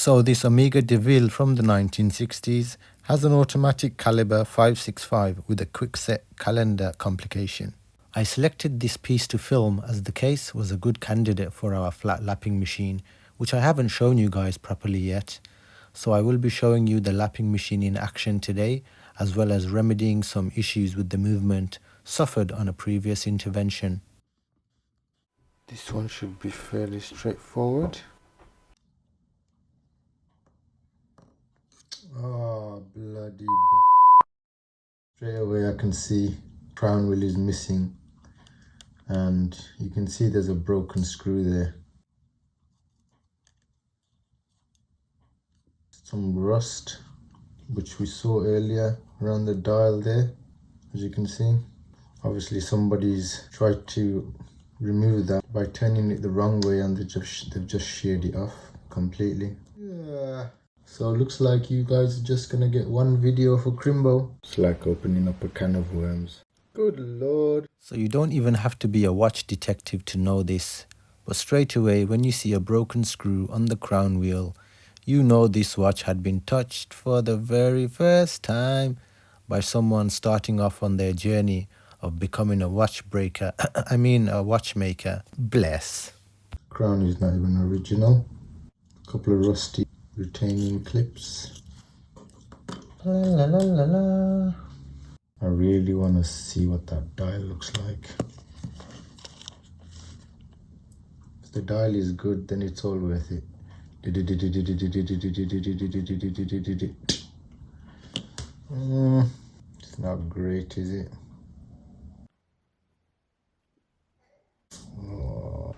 So this Omega De Ville from the 1960s has an automatic caliber 565 with a quick set calendar complication. I selected this piece to film as the case was a good candidate for our flat lapping machine, which I haven't shown you guys properly yet. So I will be showing you the lapping machine in action today, as well as remedying some issues with the movement suffered on a previous intervention. This one should be fairly straightforward. Oh, bloody straight away I can see crown wheel is missing, and you can see there's a broken screw there. Some rust, which we saw earlier around the dial there, as you can see. Obviously somebody's tried to remove that by turning it the wrong way, and they've just sheared it off completely. Yeah. So it looks like you guys are just gonna get one video for Crimbo. It's like opening up a can of worms. Good lord. So you don't even have to be a watch detective to know this. But straight away when you see a broken screw on the crown wheel, you know this watch had been touched for the very first time by someone starting off on their journey of becoming a watch breaker. I mean a watchmaker. Bless. Crown is not even original. A couple of rusty retaining clips. La la la la la. I really want to see what that dial looks like. If the dial is good, then it's all worth it. It's not great, is it? Oh.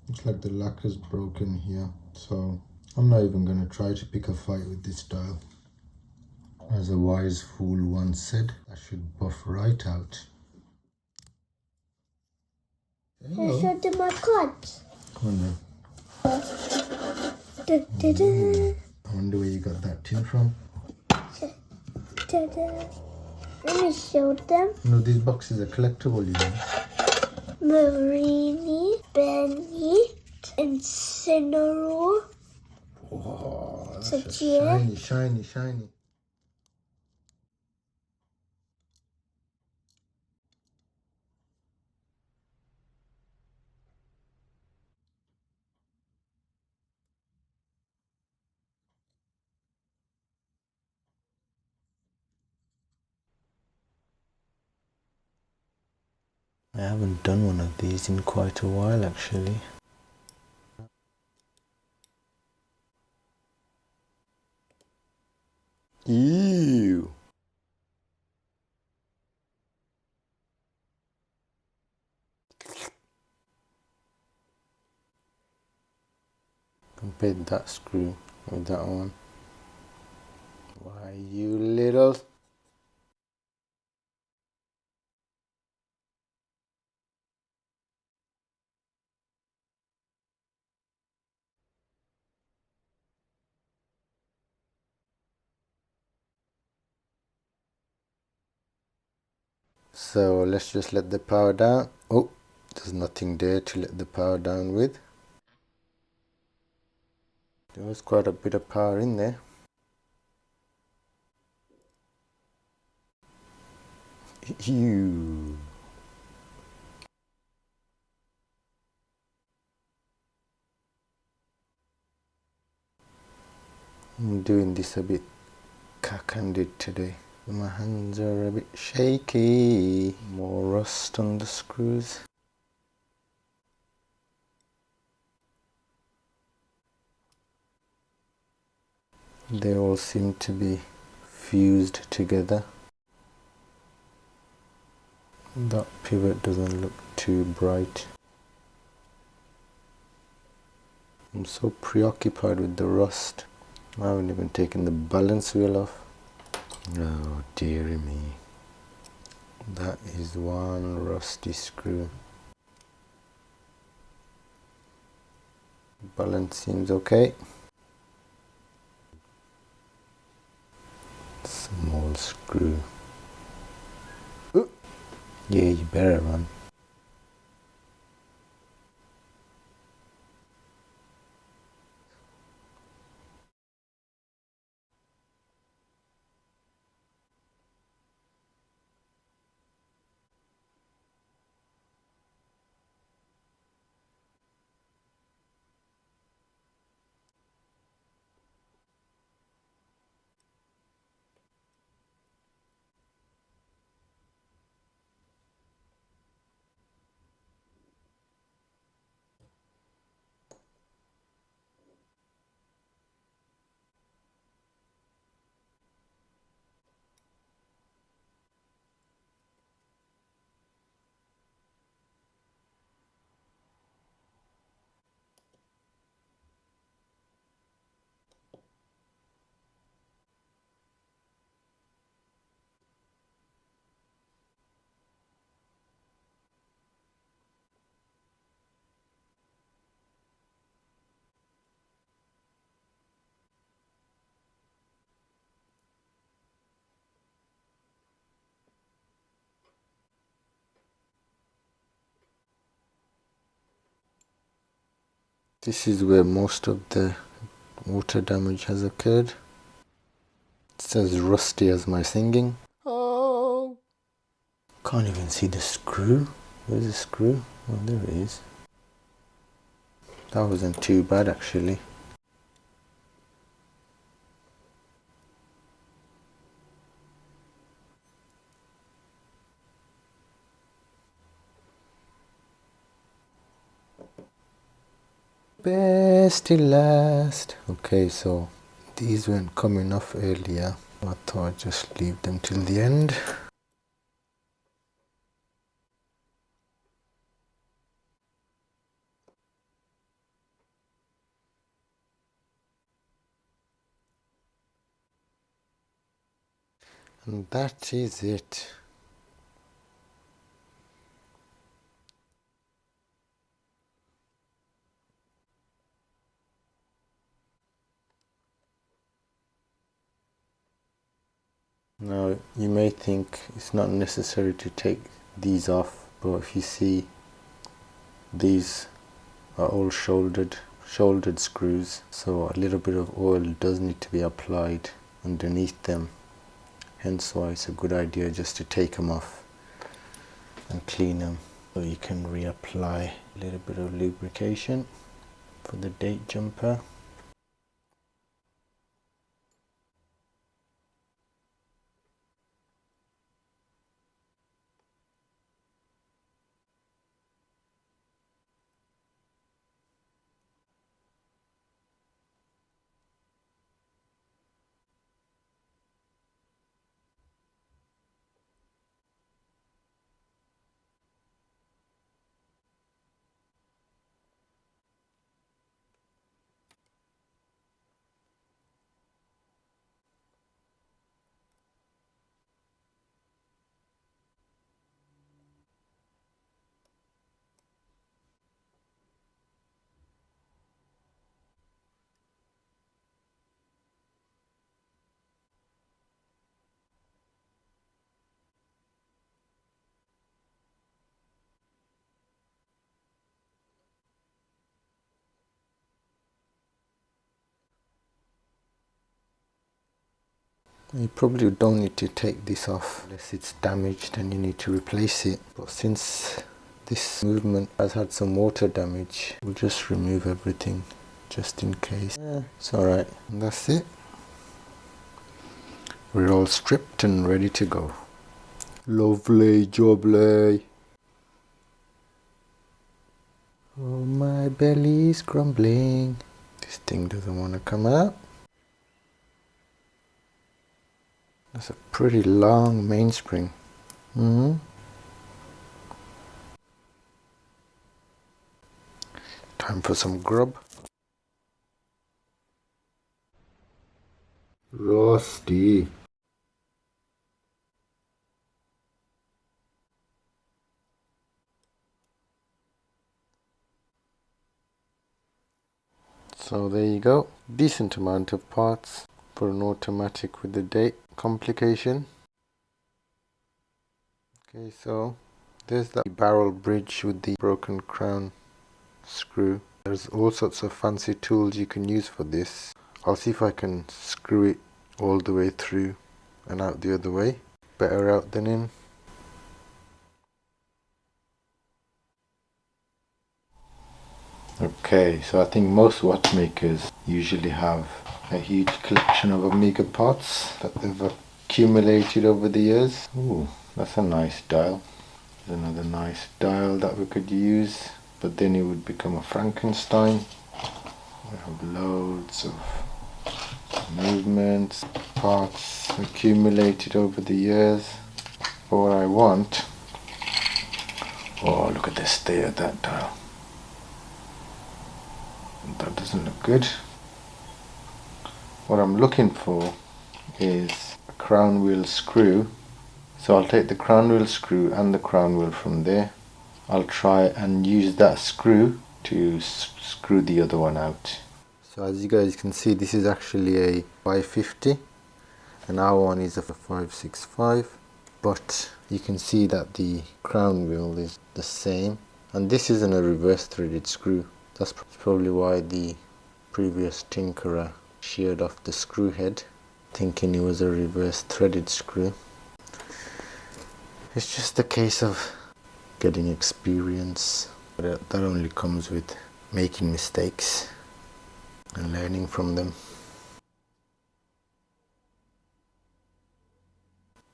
Looks like the lacquer's broken here, so I'm not even going to try to pick a fight with this dial. As a wise fool once said, I should buff right out. Hello. Show them my cards. Come on then. I wonder where you got that tin from. Let me show them. No, these boxes are collectible, you know. Marini, Benny, Incineroar. Oh, that's a shiny, shiny, shiny. I haven't done one of these in quite a while actually. Ew. Compare that screw with that one. Why, you little... So let's just let the power down. Oh, there's nothing there to let the power down with. There was quite a bit of power in there. Ew. I'm doing this a bit cack-handed today. My hands are a bit shaky. More rust on the screws. They all seem to be fused together. That pivot doesn't look too bright. I'm so preoccupied with the rust. I haven't even taken the balance wheel off. Oh dearie me. That is one rusty screw. Balance seems okay. Small screw. Ooh. Yeah, you better run. This is where most of the water damage has occurred. It's as rusty as my singing. Oh! Can't even see the screw. Where's the screw? Oh, there it is. That wasn't too bad actually. Best till last. Okay, so these weren't coming off earlier. I thought I'd just leave them till the end. And that is it. Now you may think it's not necessary to take these off, but if you see, these are all shouldered screws, so a little bit of oil does need to be applied underneath them, hence why it's a good idea just to take them off and clean them, so you can reapply a little bit of lubrication for the date jumper. You probably don't need to take this off unless it's damaged and you need to replace it, but since this movement has had some water damage, we'll just remove everything just in case. Yeah, it's alright. And that's it. We're all stripped and ready to go. Lovely jubbly. Oh, my belly's grumbling. This thing doesn't want to come out. That's a pretty long mainspring. Time for some grub. Rusty. So there you go. Decent amount of parts. for an automatic with the date complication. Okay, so there's that barrel bridge with the broken crown screw. There's all sorts of fancy tools you can use for this. I'll see if I can screw it all the way through and out the other way. Better out than in. Okay, so I think most watchmakers usually have a huge collection of Omega parts that they've accumulated over the years. Ooh, that's a nice dial. There's another nice dial that we could use, but then it would become a Frankenstein. We have loads of movements, parts accumulated over the years. But what I want, oh, look at the state of that dial. That doesn't look good. What I'm looking for is a crown wheel screw. So I'll take the crown wheel screw and the crown wheel from there. I'll try and use that screw to screw the other one out. So as you guys can see, this is actually a 550 and our one is a 565, but you can see that the crown wheel is the same, and this isn't a reverse threaded screw. That's probably why the previous tinkerer sheared off the screw head, thinking it was a reverse threaded screw. It's just a case of getting experience. That only comes with making mistakes and learning from them.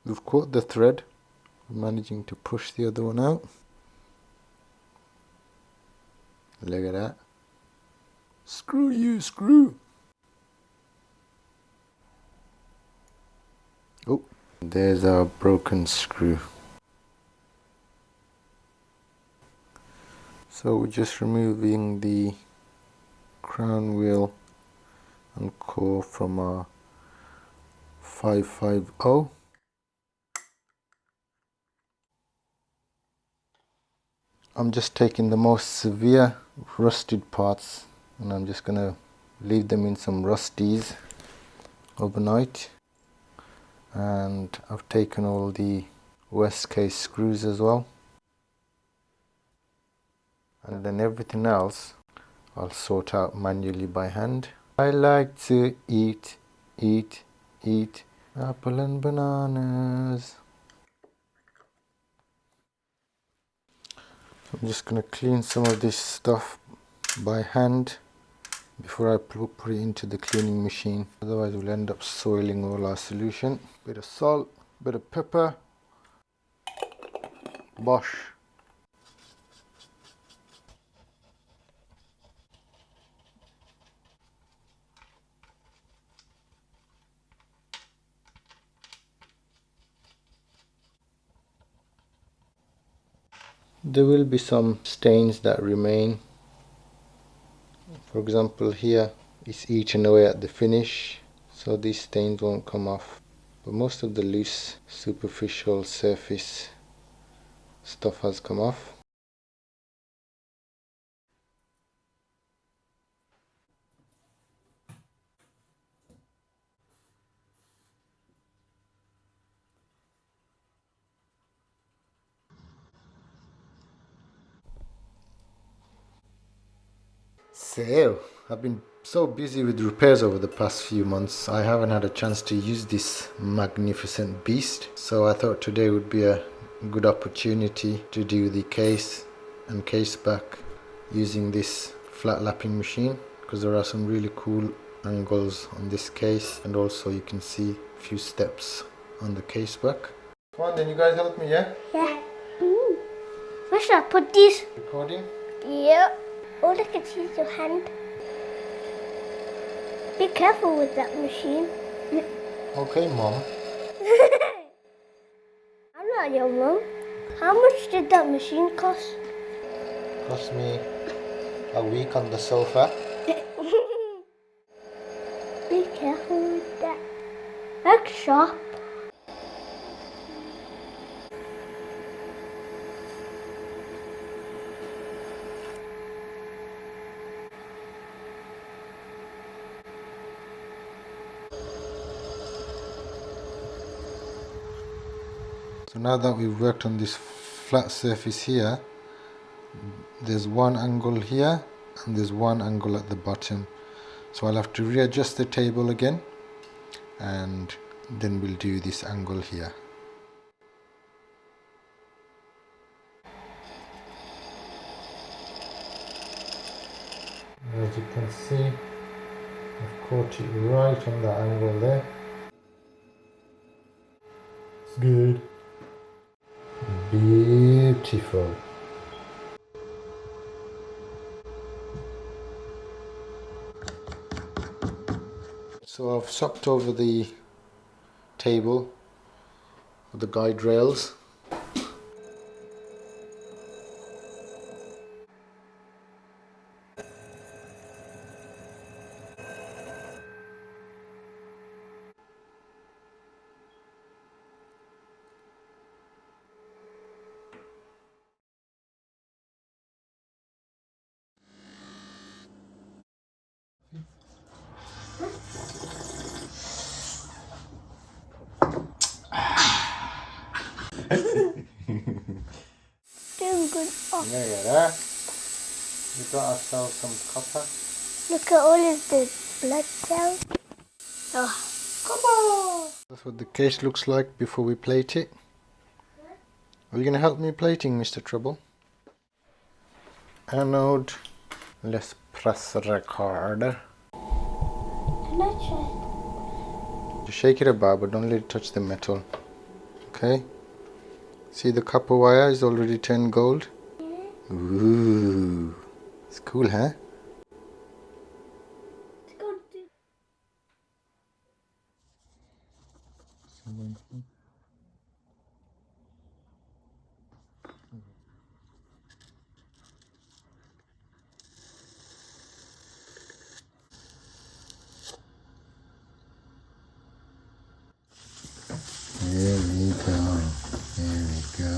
We've caught the thread. We're managing to push the other one out. Look at that. Screw you, screw! Oh, there's our broken screw. So we're just removing the crown wheel and core from our 550. I'm just taking the most severe rusted parts and I'm just going to leave them in some rusties overnight. And I've taken all the west case screws as well. And then everything else I'll sort out manually by hand. I like to eat apple and bananas. I'm just going to clean some of this stuff by hand before I put it into the cleaning machine. Otherwise we'll end up soiling all our solution. Bit of salt, bit of pepper. Bosh. There will be some stains that remain. For example, here it's eaten away at the finish, so these stains won't come off. But most of the loose superficial surface stuff has come off. So, I've been so busy with repairs over the past few months, I haven't had a chance to use this magnificent beast. So I thought today would be a good opportunity to do the case and case back using this flat lapping machine, because there are some really cool angles on this case, and also you can see a few steps on the case back. Come on then, you guys help me, yeah? Yeah. Where should I put these? Recording? Yeah. Oh, look, it's your hand. Be careful with that machine. Okay, Mom. I'm not your mom. How much did that machine cost? Cost me a week on the sofa. Be careful with that. That's sharp. So now that we've worked on this flat surface here, there's one angle here and there's one angle at the bottom. So I'll have to readjust the table again and then we'll do this angle here. As you can see, I've caught it right on that angle there. It's good. Beautiful. So I've swapped over the table with the guide rails. Doing good. Oh, Look at that. We got ourselves some copper. look at all of the blood cells. Oh, copper! That's what the case looks like before we plate it. Are you going to help me plating, Mr. Trouble? Anode. Let's press record. Can I try? Just shake it about, but don't let it touch the metal. Okay? See, the copper wire is already turned gold? Yeah. Ooh. It's cool, huh? It's going to... Here we go. Here we go.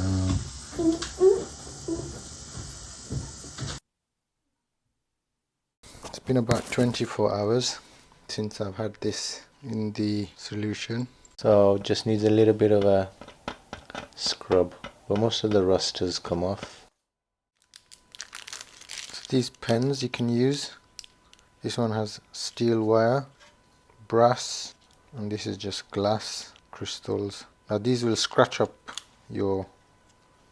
It's been about 24 hours since I've had this in the solution. So just needs a little bit of a scrub, but most of the rust has come off. So these pens you can use. This one has steel wire, brass, and this is just glass crystals. Now these will scratch up your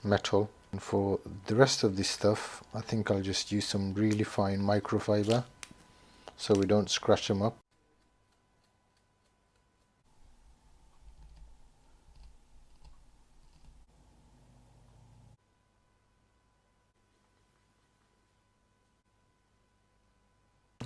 metal, and for the rest of this stuff I think I'll just use some really fine microfiber so we don't scratch them up.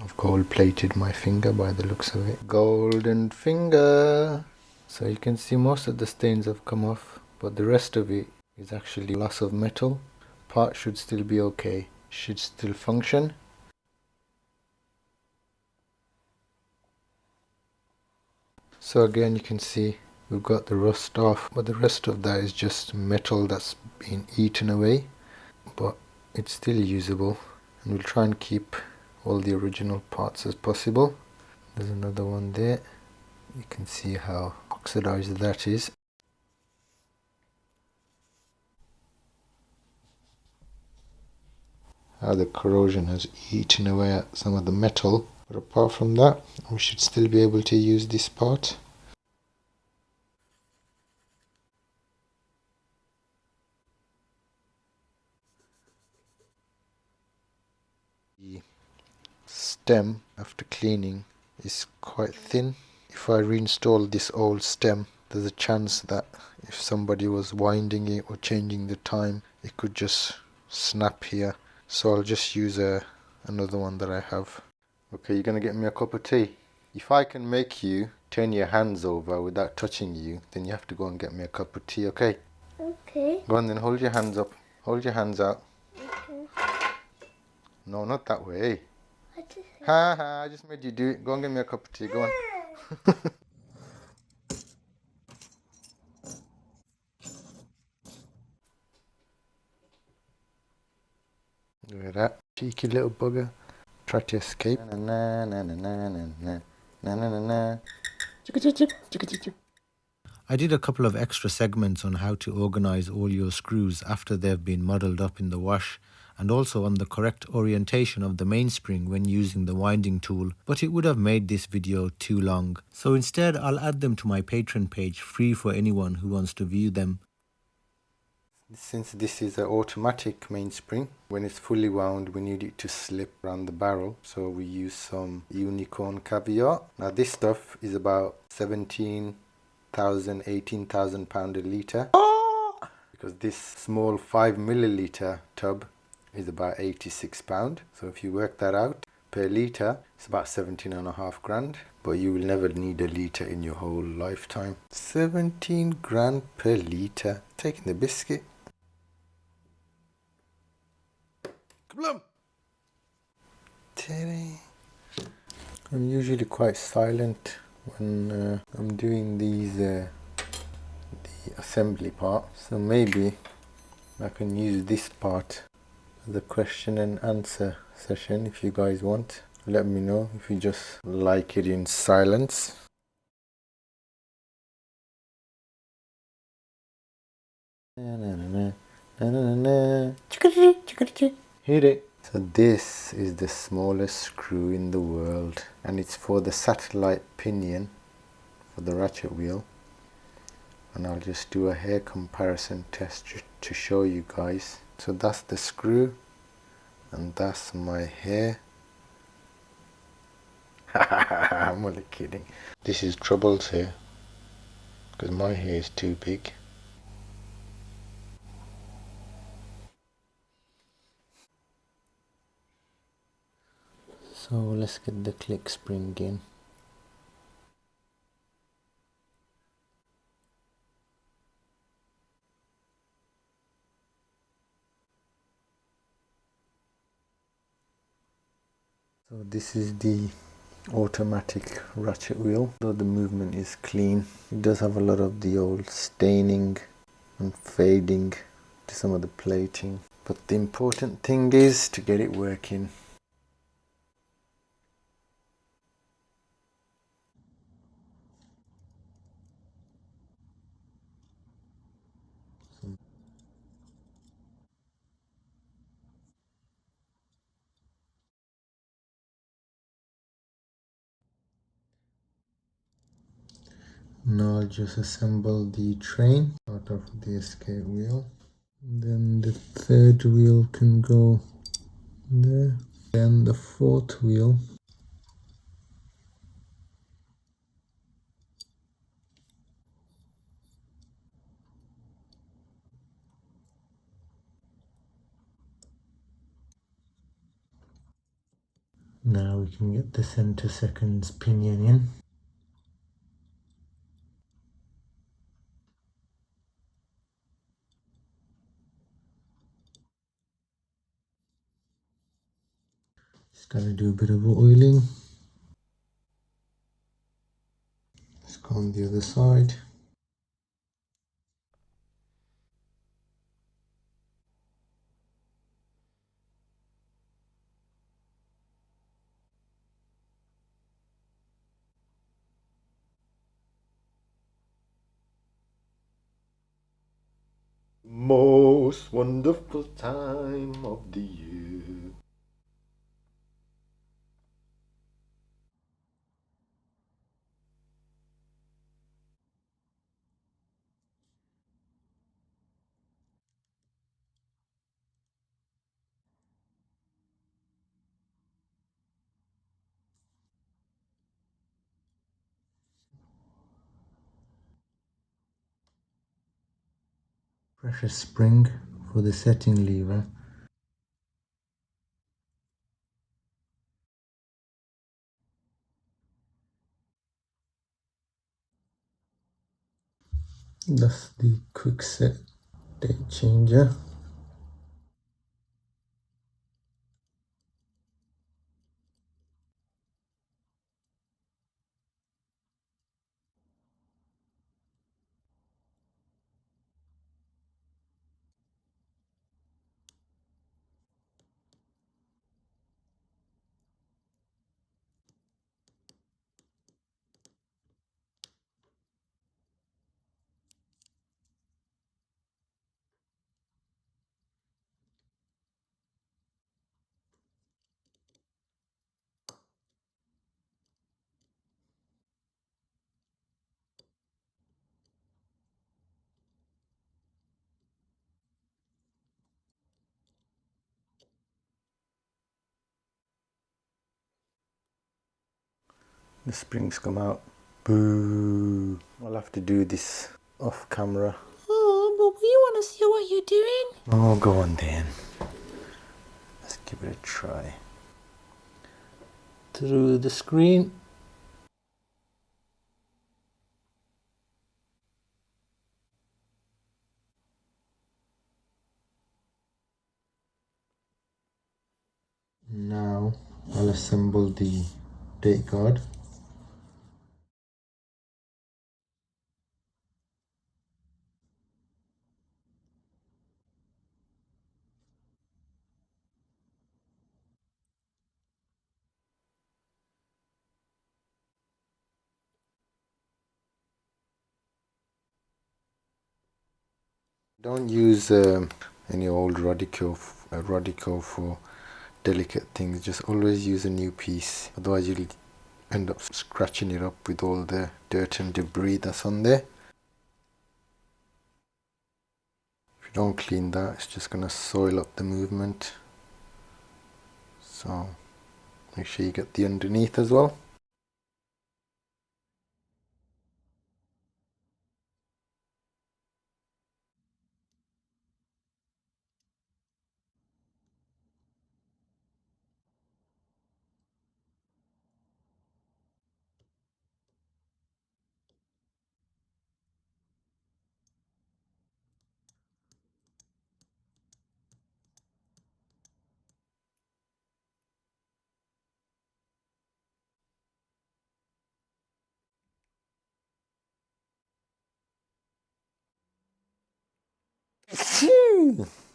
I've gold plated my finger by the looks of it. Golden finger! So you can see most of the stains have come off, but the rest of it is actually loss of metal. Part should still be okay, should still function. So again you can see we've got the rust off, but the rest of that is just metal that's been eaten away, but it's still usable, and we'll try and keep all the original parts as possible. There's another one there. You can see how oxidized that is. How the corrosion has eaten away at some of the metal, but apart from that we should still be able to use this part. The stem after cleaning is quite thin. If I reinstall this old stem, there's a chance that if somebody was winding it or changing the time, it could just snap here. So I'll just use another one that I have. Okay, you're gonna get me a cup of tea. If I can make you turn your hands over without touching you, then you have to go and get me a cup of tea, okay? Okay. Go on then, hold your hands up. Hold your hands out. Okay. No, not that way. I just... Ha ha, I just made you do it. Go and get me a cup of tea, go on. Look at that. Cheeky little bugger. Try to escape. Na na na na na na na na na na. I did a couple of extra segments on how to organize all your screws after they've been muddled up in the wash, and also on the correct orientation of the mainspring when using the winding tool, but it would have made this video too long. So instead I'll add them to my Patreon page free for anyone who wants to view them. Since this is an automatic mainspring, when it's fully wound we need it to slip around the barrel, so we use some unicorn caviar. Now this stuff is about 18,000 pound a litre, because this small 5 milliliter tub is about 86 pound. So if you work that out per litre, it's about 17.5 grand, but you will never need a litre in your whole lifetime. 17 grand per litre. Taking the biscuit. Kablum! I'm usually quite silent when I'm doing these the assembly part, so maybe I can use this part as a question and answer session. If you guys want, let me know if you just like it in silence. Hit it. So this is the smallest screw in the world, and it's for the satellite pinion for the ratchet wheel. And I'll just do a hair comparison test to show you guys. So that's the screw, and that's my hair. I'm only kidding. This is Trouble's hair, because my hair is too big. So let's get the click spring in. So this is the automatic ratchet wheel. Though the movement is clean, it does have a lot of the old staining and fading to some of the plating. But the important thing is to get it working. Now I'll just assemble the train out of the escape wheel. Then the third wheel can go there. Then the fourth wheel. Now we can get the center seconds pinion in. Just gotta do a bit of oiling. Let's go on the other side. Most wonderful time of the year. Pressure spring for the setting lever. That's the quick set date changer. The springs come out. Boo! I'll have to do this off camera. Oh, but we want to see what you're doing. Oh, go on then. Let's give it a try. Through the screen. Now I'll assemble the date card. Don't use any old Rodico for delicate things. Just always use a new piece. Otherwise you'll end up scratching it up with all the dirt and debris that's on there. If you don't clean that, it's just going to soil up the movement. So make sure you get the underneath as well.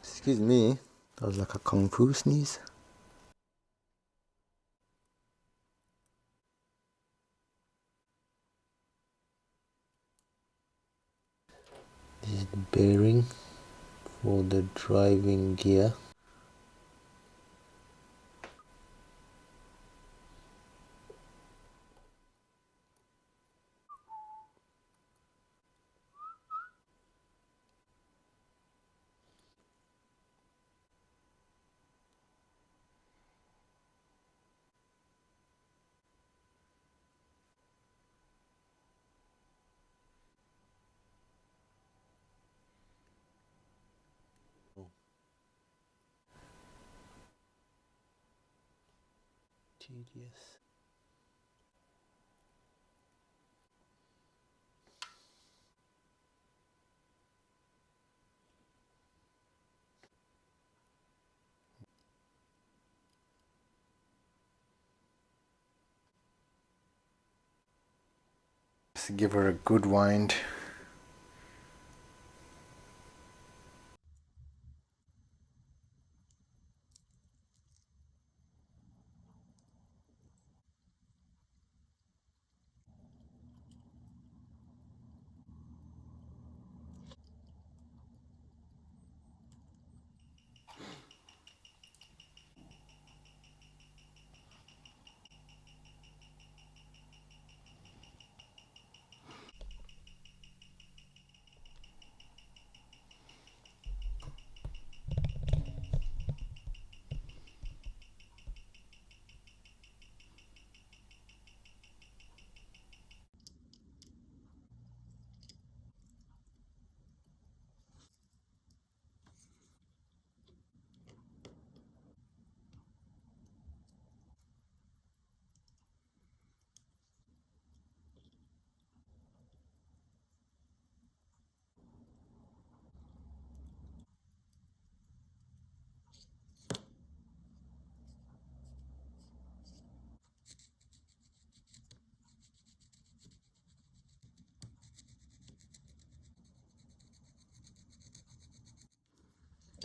Excuse me, that was like a kung fu sneeze. This is the bearing for the driving gear. Tedious. Just give her a good wind.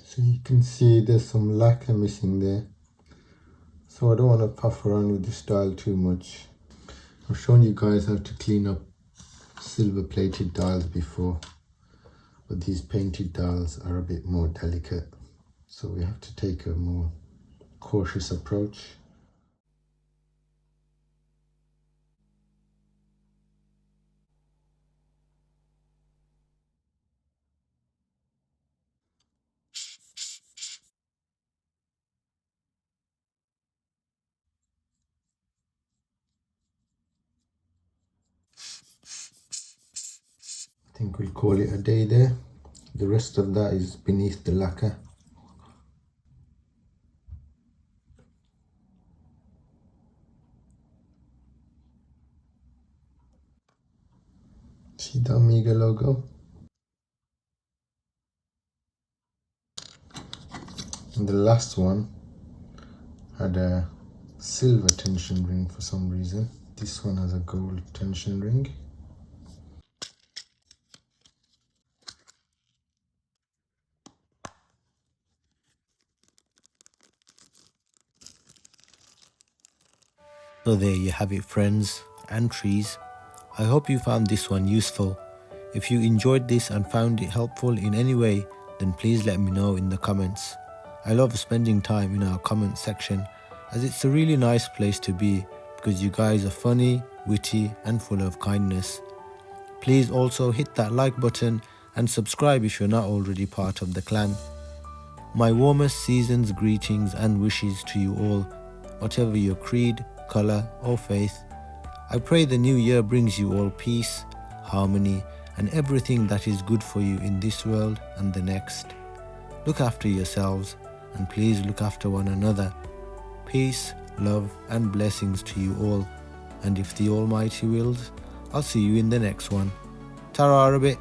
So you can see there's some lacquer missing there. So I don't want to puff around with this dial too much. I've shown you guys how to clean up silver plated dials before, but these painted dials are a bit more delicate. So we have to take a more cautious approach. think we'll call it a day there. The rest of that is beneath the lacquer. See the Omega logo? And the last one had a silver tension ring for some reason. This one has a gold tension ring. So there you have it, friends and trees. I hope you found this one useful. If you enjoyed this and found it helpful in any way, then please let me know in the comments. I love spending time in our comment section, as it's a really nice place to be because you guys are funny, witty and full of kindness. Please also hit that like button and subscribe if you're not already part of the clan. My warmest season's greetings and wishes to you all, whatever your creed, colour or faith. I pray the new year brings you all peace, harmony and everything that is good for you in this world and the next. Look after yourselves and please look after one another. Peace, love and blessings to you all, and if the Almighty wills, I'll see you in the next one. Ta-ra a bit.